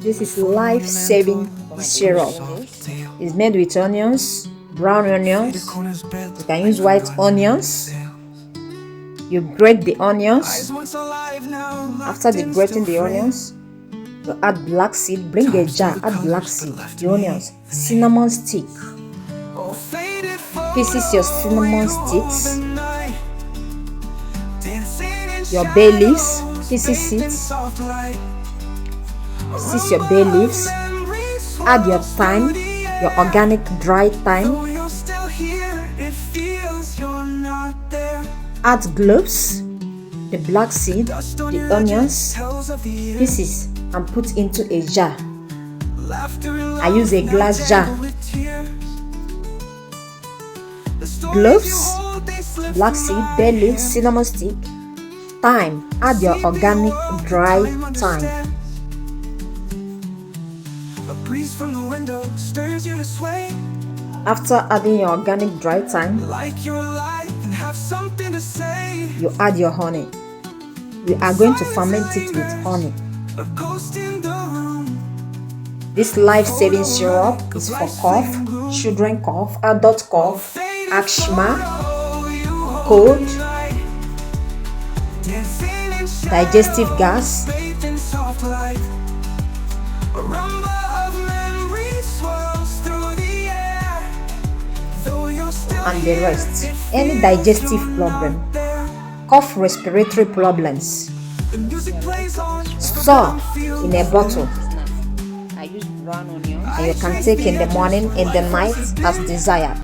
This is life-saving syrup. It's made with onions, brown onions. You can use white onions. You grate the onions. After grating the onions, you add black seed. Bring a jar, add black seed, the onions, cinnamon stick. Pieces your cinnamon sticks, your bay leaves, pieces it. Pieces your bay leaves. Add your thyme, your organic dry thyme. Add cloves, the black seed, the onions, pieces, and put into a jar. I use a glass jar. Cloves, black seed, bay leaves, cinnamon stick, thyme. Add your organic dry thyme. After adding your organic dry thyme, you add your honey. We are going to ferment it with honey. This life-saving syrup is for cough, children cough, adult cough, asthma, cold, digestive gas, and the rest. Any digestive problem, cough, respiratory problems. Store in a bottle. I use brown onions. And you can take in the morning, in the night, as desired.